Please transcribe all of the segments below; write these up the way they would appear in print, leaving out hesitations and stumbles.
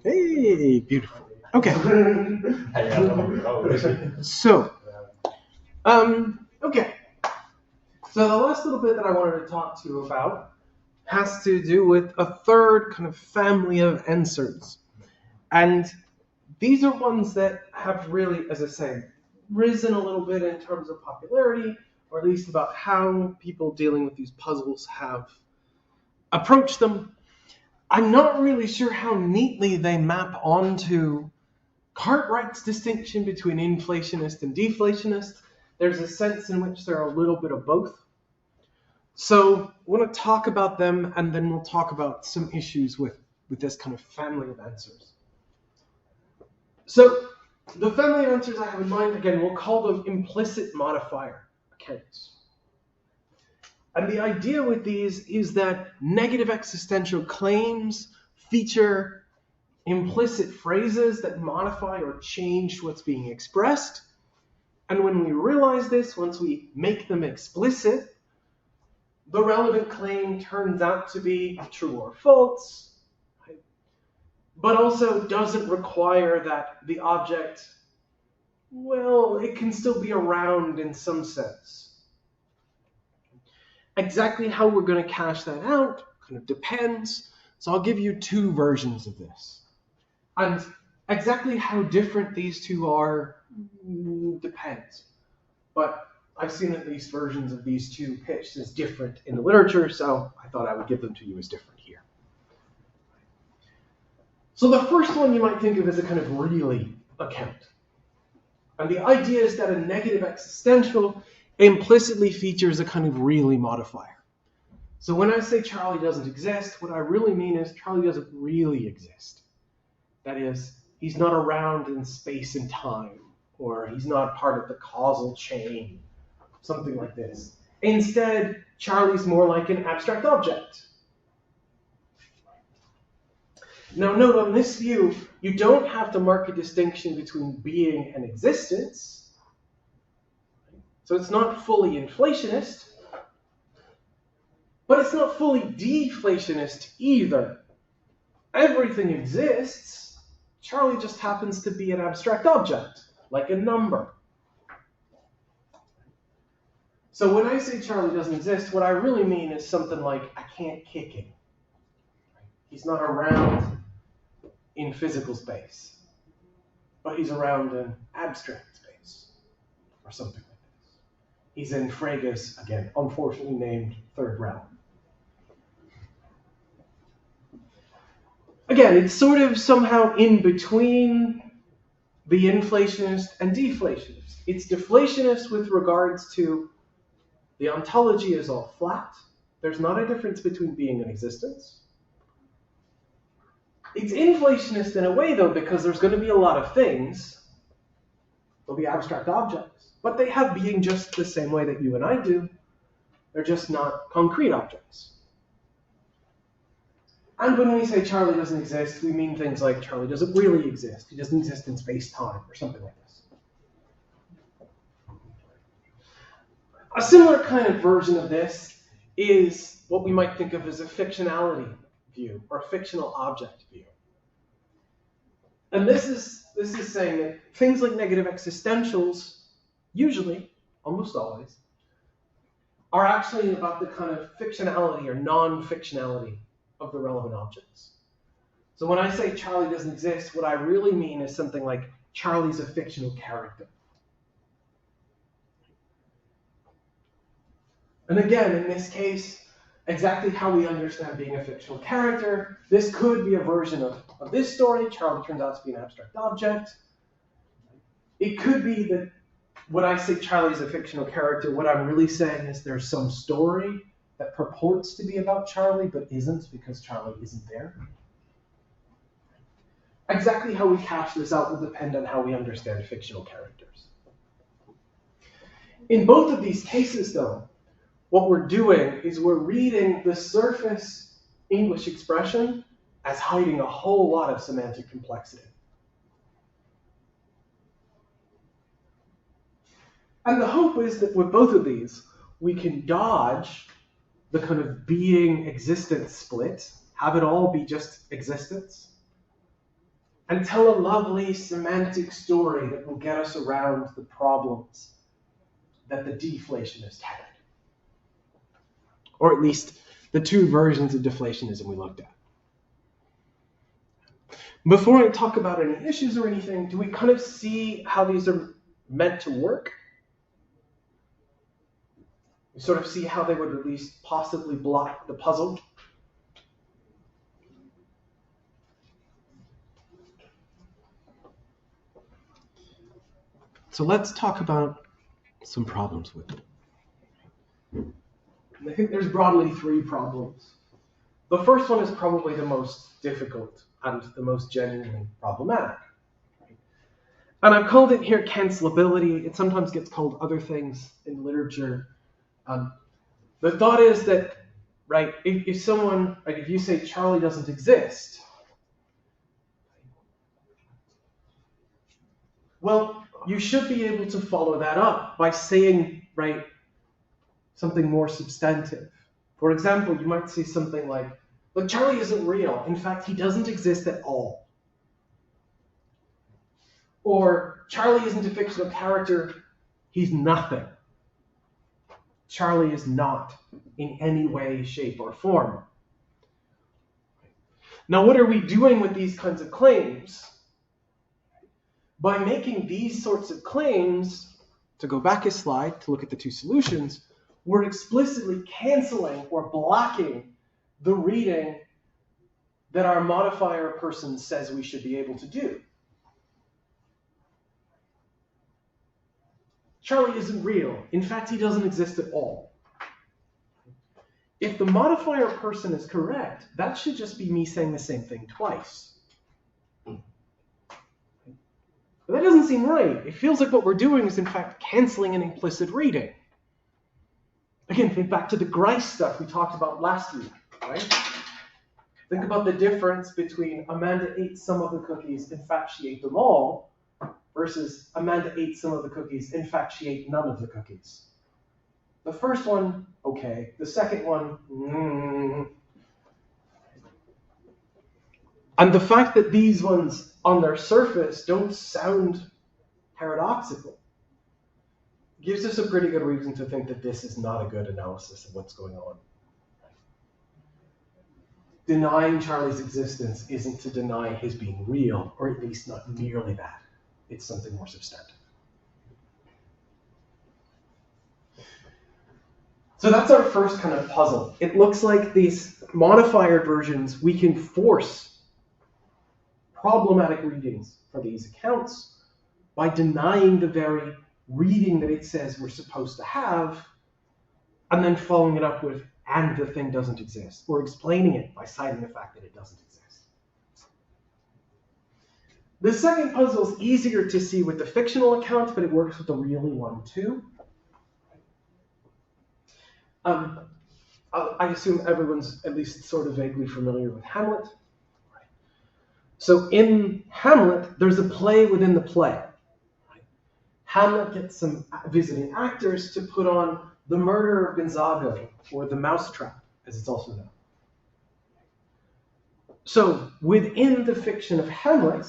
Hey, beautiful. Okay. So, okay. So the last little bit that I wanted to talk to you about has to do with a third kind of family of answers. And these are ones that have really, as I say, risen a little bit in terms of popularity, or at least about how people dealing with these puzzles have approached them. I'm not really sure how neatly they map onto Cartwright's distinction between inflationist and deflationist. There's a sense in which they're a little bit of both. So I want to talk about them, and then we'll talk about some issues with this kind of family of answers. So the family of answers I have in mind, again, we'll call them implicit modifier accounts. And the idea with these is that negative existential claims feature implicit phrases that modify or change what's being expressed. And when we realize this, once we make them explicit, the relevant claim turns out to be true or false, right? But also doesn't require that the object, well, it can still be around in some sense. Exactly how we're going to cash that out kind of depends. So I'll give you two versions of this. And exactly how different these two are depends. But I've seen at least versions of these two pitched as different in the literature, so I thought I would give them to you as different here. So the first one you might think of as a kind of really account. And the idea is that a negative existential implicitly features a kind of really modifier. So when I say Charlie doesn't exist, what I really mean is Charlie doesn't really exist. That is, he's not around in space and time, or he's not part of the causal chain, something like this. Instead, Charlie's more like an abstract object. Now note, on this view, you don't have to mark a distinction between being and existence. So it's not fully inflationist, but it's not fully deflationist either. Everything exists. Charlie just happens to be an abstract object, like a number. So when I say Charlie doesn't exist, what I really mean is something like, I can't kick him. He's not around in physical space, but he's around in abstract space, or something like this. He's in Frege's, again, unfortunately named third realm. Again, it's sort of somehow in between the inflationist and deflationist. It's deflationist with regards to the ontology is all flat. There's not a difference between being and existence. It's inflationist in a way, though, because there's going to be a lot of things. There'll be abstract objects, but they have being just the same way that you and I do. They're just not concrete objects. And when we say Charlie doesn't exist, we mean things like Charlie doesn't really exist. He doesn't exist in space-time, or something like this. A similar kind of version of this is what we might think of as a fictionality view, or a fictional object view. And this is saying that things like negative existentials, usually, almost always, are actually about the kind of fictionality or non-fictionality of the relevant objects. So when I say Charlie doesn't exist, what I really mean is something like Charlie's a fictional character. And again, in this case, exactly how we understand being a fictional character, this could be a version of this story. Charlie turns out to be an abstract object. It could be that when I say Charlie's a fictional character, what I'm really saying is there's some story that purports to be about Charlie, but isn't because Charlie isn't there. Exactly how we cash this out will depend on how we understand fictional characters. In both of these cases, though, what we're doing is we're reading the surface English expression as hiding a whole lot of semantic complexity. And the hope is that with both of these, we can dodge the kind of being-existence split, have it all be just existence, and tell a lovely semantic story that will get us around the problems that the deflationist had. Or at least the two versions of deflationism we looked at. Before I talk about any issues or anything, do we kind of see how these are meant to work? We sort of see how they would at least possibly block the puzzle. So let's talk about some problems with it. And I think there's broadly three problems. The first one is probably the most difficult and the most genuinely problematic. And I've called it here cancelability. It sometimes gets called other things in literature. The thought is that, right, if you say Charlie doesn't exist, well, you should be able to follow that up by saying, right, something more substantive. For example, you might say something like, look, Charlie isn't real. In fact, he doesn't exist at all. Or Charlie isn't a fictional character. He's nothing. Charlie is not in any way, shape, or form. Now, what are we doing with these kinds of claims? By making these sorts of claims, to go back a slide to look at the two solutions, we're explicitly canceling or blocking the reading that our modifier person says we should be able to do. Charlie isn't real. In fact, he doesn't exist at all. If the modifier person is correct, that should just be me saying the same thing twice. But that doesn't seem right. It feels like what we're doing is, in fact, canceling an implicit reading. Again, think back to the Grice stuff we talked about last week, right? Think about the difference between Amanda ate some of the cookies, in fact, she ate them all, versus Amanda ate some of the cookies, in fact, she ate none of the cookies. The first one, okay. The second one, And the fact that these ones on their surface don't sound paradoxical gives us a pretty good reason to think that this is not a good analysis of what's going on. Denying Charlie's existence isn't to deny his being real, or at least not merely that. It's something more substantive. So that's our first kind of puzzle. It looks like these modifier versions, we can force problematic readings for these accounts by denying the very reading that it says we're supposed to have, and then following it up with, and the thing doesn't exist, or explaining it by citing the fact that it doesn't exist. The second puzzle is easier to see with the fictional account, but it works with the really one too. I assume everyone's at least sort of vaguely familiar with Hamlet. So in Hamlet, there's a play within the play. Hamlet gets some visiting actors to put on The Murder of Gonzago, or The Mousetrap, as it's also known. So within the fiction of Hamlet,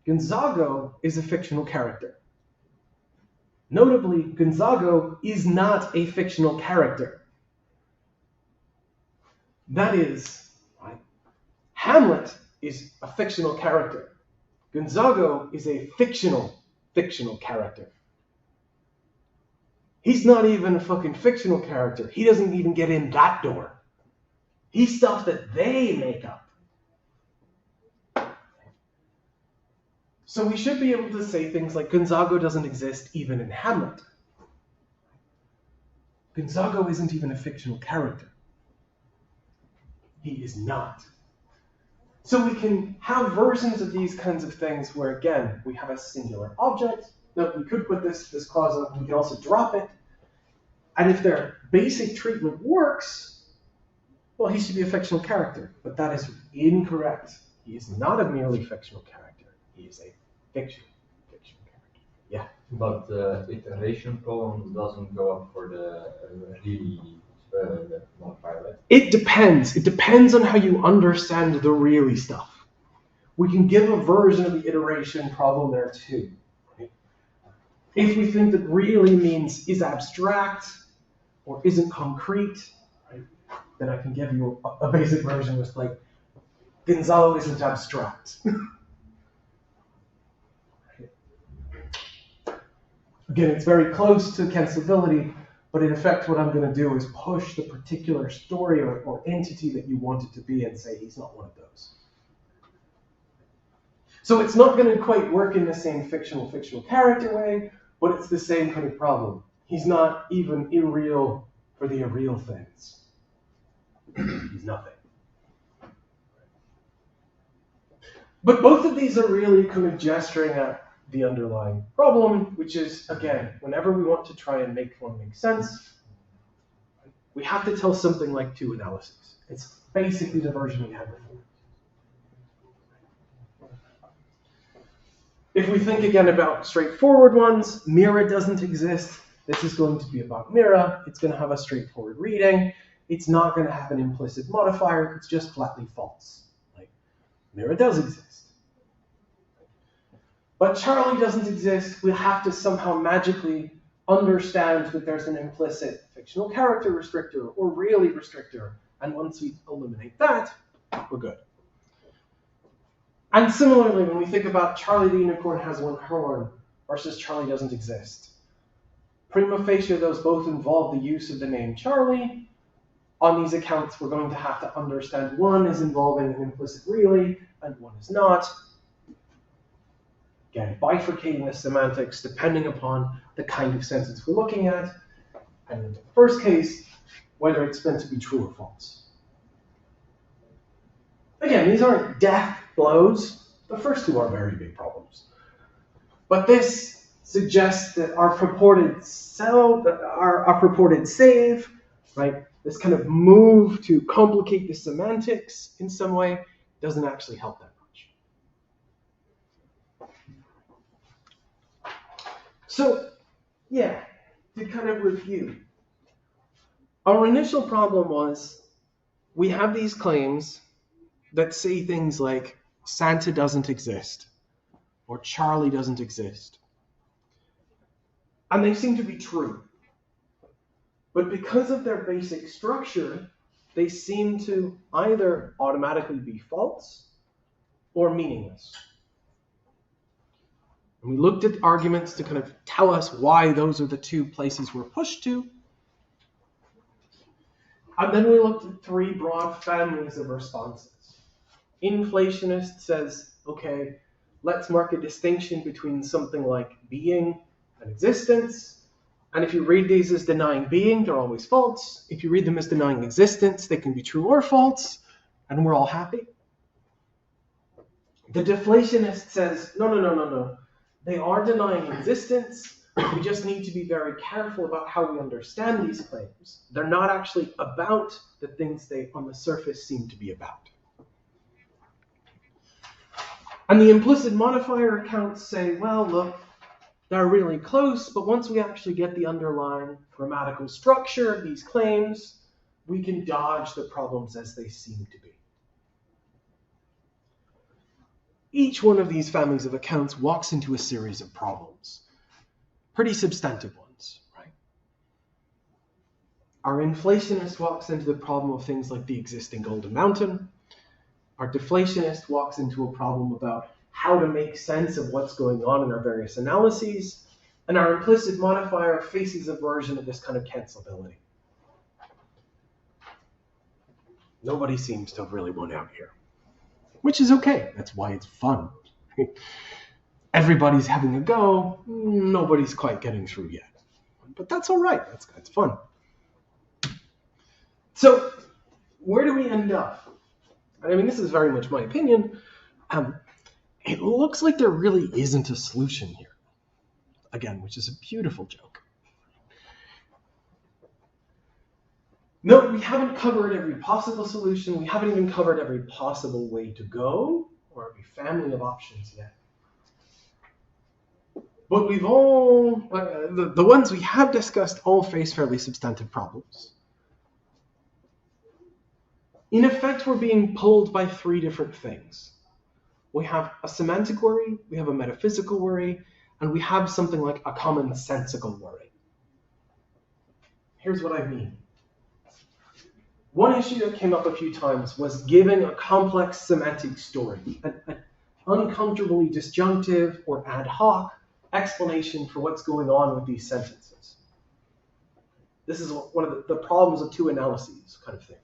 Gonzago is a fictional character. Notably, Gonzago is not a fictional character. That is, right, Hamlet is a fictional character. Gonzago is a fictional character. He's not even a fucking fictional character. He doesn't even get in that door. He's stuff that they make up. So we should be able to say things like Gonzago doesn't exist even in Hamlet. Gonzago isn't even a fictional character. He is not. So we can have versions of these kinds of things where, again, we have a singular object. Now, we could put this clause up, we can also drop it. And if their basic treatment works, well, he should be a fictional character. But that is incorrect. He is not a merely fictional character. He is a fictional character. Yeah. But the iteration problem doesn't go up for the really modifier, right? It depends. It depends on how you understand the really stuff. we can give a version of the iteration problem there too. Right? If we think that really means is abstract or isn't concrete, right, then I can give you a basic version with like, Gonzalo isn't abstract. Again, it's very close to cancelability, but in effect what I'm going to do is push the particular story or entity that you want it to be and say he's not one of those. So it's not going to quite work in the same fictional character way, but it's the same kind of problem. He's not even irreal for the irreal things. He's nothing. But both of these are really kind of gesturing at the underlying problem, which is, again, whenever we want to try and make one make sense, we have to tell something like two analyses. It's basically the version we had before. If we think again about straightforward ones, Mira doesn't exist. This is going to be about Mira. It's going to have a straightforward reading. It's not going to have an implicit modifier. It's just flatly false. Like, Mira does exist. But Charlie doesn't exist. We'll have to somehow magically understand that there's an implicit fictional character restrictor or really restrictor. And once we eliminate that, we're good. And similarly, when we think about Charlie the unicorn has one horn versus Charlie doesn't exist, prima facie, those both involve the use of the name Charlie. On these accounts, we're going to have to understand one is involving an implicit really, and one is not. Again, bifurcating the semantics depending upon the kind of sentence we're looking at. And in the first case, whether it's meant to be true or false. Again, these aren't death blows. The first two are very big problems. But this suggests that our purported save, right, this kind of move to complicate the semantics in some way, doesn't actually help that much. So, yeah, to kind of review. Our initial problem was we have these claims that say things like Santa doesn't exist or Charlie doesn't exist. And they seem to be true. But because of their basic structure, they seem to either automatically be false or meaningless. And we looked at arguments to kind of tell us why those are the two places we're pushed to. And then we looked at three broad families of responses. Inflationist says, okay, let's mark a distinction between something like being and existence. And if you read these as denying being, they're always false. If you read them as denying existence, they can be true or false, and we're all happy. The deflationist says, no. They are denying existence. We just need to be very careful about how we understand these claims. They're not actually about the things they, on the surface, seem to be about. And the implicit modifier accounts say, well, look, they're really close, but once we actually get the underlying grammatical structure of these claims, we can dodge the problems as they seem to be. Each one of these families of accounts walks into a series of problems. Pretty substantive ones, right? Our inflationist walks into the problem of things like the existing golden mountain. Our deflationist walks into a problem about how to make sense of what's going on in our various analyses. And our implicit modifier faces a version of this kind of cancelability. Nobody seems to have really won out here, which is okay. That's why it's fun. Everybody's having a go. Nobody's quite getting through yet. But that's all right. That's fun. So where do we end up? I mean, this is very much my opinion. It looks like there really isn't a solution here. Again, which is a beautiful joke. No, we haven't covered every possible solution. We haven't even covered every possible way to go or every family of options yet. But we've all, the ones we have discussed all face fairly substantive problems. In effect, we're being pulled by three different things. we have a semantic worry, we have a metaphysical worry, and we have something like a commonsensical worry. Here's what I mean. One issue that came up a few times was giving a complex semantic story, an uncomfortably disjunctive or ad hoc explanation for what's going on with these sentences. This is one of the problems of two analyses kind of thing.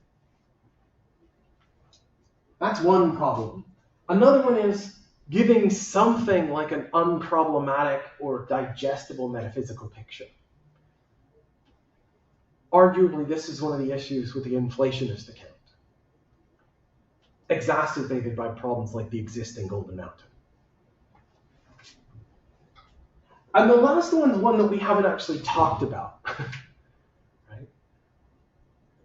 That's one problem. Another one is giving something like an unproblematic or digestible metaphysical picture. Arguably, this is one of the issues with the inflationist account, exacerbated by problems like the existing Golden Mountain. And the last one is one that we haven't actually talked about, right?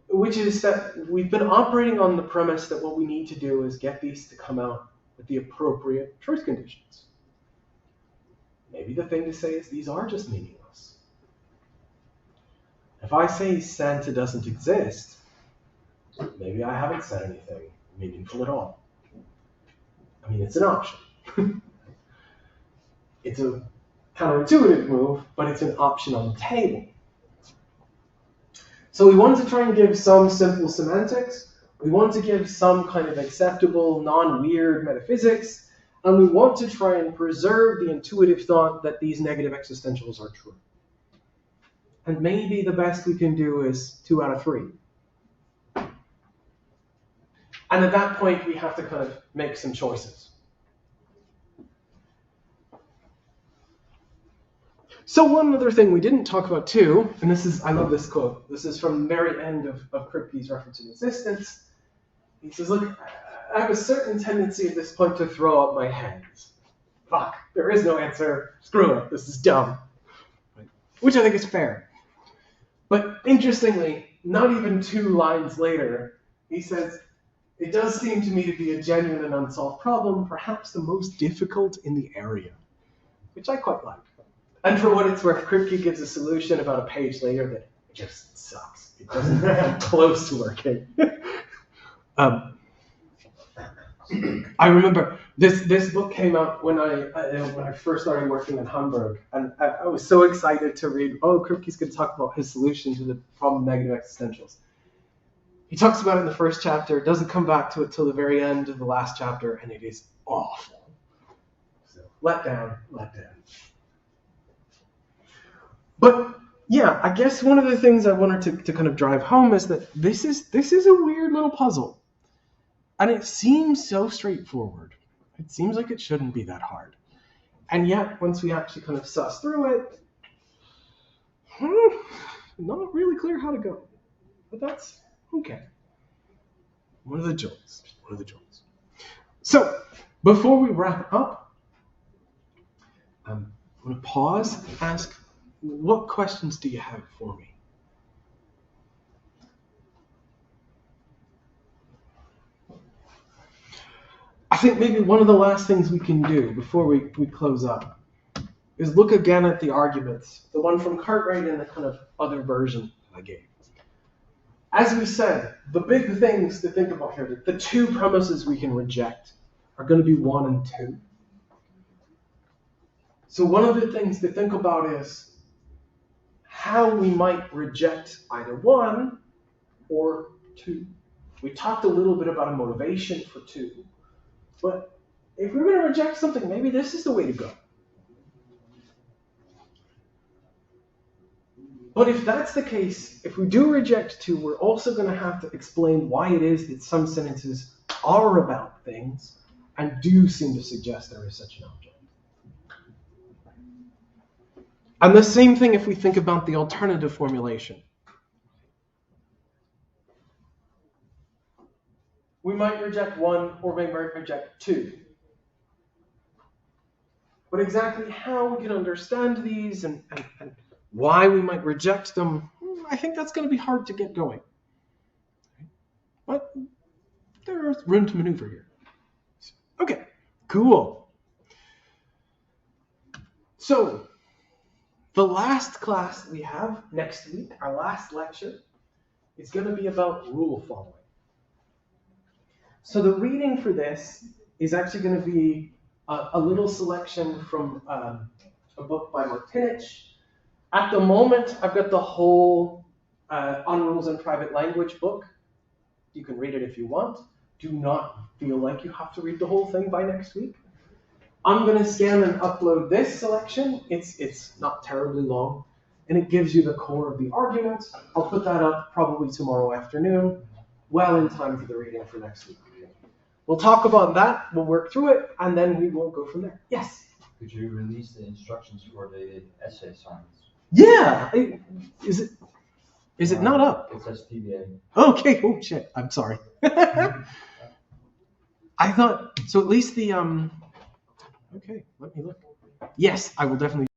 Which is that we've been operating on the premise that what we need to do is get these to come out with the appropriate truth conditions. Maybe the thing to say is these are just meaningless. If I say Santa doesn't exist, maybe I haven't said anything meaningful at all. I mean, it's an option. It's a counterintuitive move, but it's an option on the table. So we want to try and give some simple semantics. We want to give some kind of acceptable, non-weird metaphysics. And we want to try and preserve the intuitive thought that these negative existentials are true. And maybe the best we can do is 2 out of 3. And at that point, we have to kind of make some choices. So one other thing we didn't talk about too, and this is, I love this quote. This is from the very end of Kripke's reference in Existence. He says, look, I have a certain tendency at this point to throw up my hands. Fuck, there is no answer. Screw it, this is dumb. Right? Which I think is fair. But interestingly, not even 2 lines later, he says, it does seem to me to be a genuine and unsolved problem, perhaps the most difficult in the area, which I quite like. And for what it's worth, Kripke gives a solution about a page later that just sucks. It doesn't come close to working. I remember this book came out when I first started working in Hamburg, and I was so excited to read, Kripke's going to talk about his solution to the problem of negative existentials. He talks about it in the first chapter, doesn't come back to it till the very end of the last chapter, and it is awful. So, let down. But yeah, I guess one of the things I wanted to kind of drive home is that this is a weird little puzzle. And it seems so straightforward. It seems like it shouldn't be that hard. And yet, once we actually kind of suss through it, not really clear how to go. But that's okay. One of the joys. So, before we wrap up, I'm going to pause and ask, what questions do you have for me? I think maybe one of the last things we can do before we close up is look again at the arguments, the one from Cartwright and the kind of other version I gave. As we said, the big things to think about here, the 2 premises we can reject are going to be 1 and 2. So one of the things to think about is how we might reject either 1 or 2. We talked a little bit about a motivation for 2. But if we're going to reject something, maybe this is the way to go. But if that's the case, if we do reject 2, we're also going to have to explain why it is that some sentences are about things and do seem to suggest there is such an object. And the same thing if we think about the alternative formulation. We might reject 1 or we might reject 2. But exactly how we can understand these and why we might reject them, I think that's going to be hard to get going. But there's room to maneuver here. Okay, cool. So, the last class we have next week, our last lecture, is going to be about rule following. So the reading for this is actually going to be a little selection from a book by Martinich. At the moment, I've got the whole On Rules in Private Language book. You can read it if you want. Do not feel like you have to read the whole thing by next week. I'm going to scan and upload this selection. It's not terribly long, and it gives you the core of the argument. I'll put that up probably tomorrow afternoon, well in time for the reading for next week. We'll talk about that, we'll work through it, and then we will go from there. Yes? Could you release the instructions for the essay assignments? Yeah! Is it not up? It says TBA. Okay, oh shit, I'm sorry. I thought, so at least the, okay, let me look. Yes, I will definitely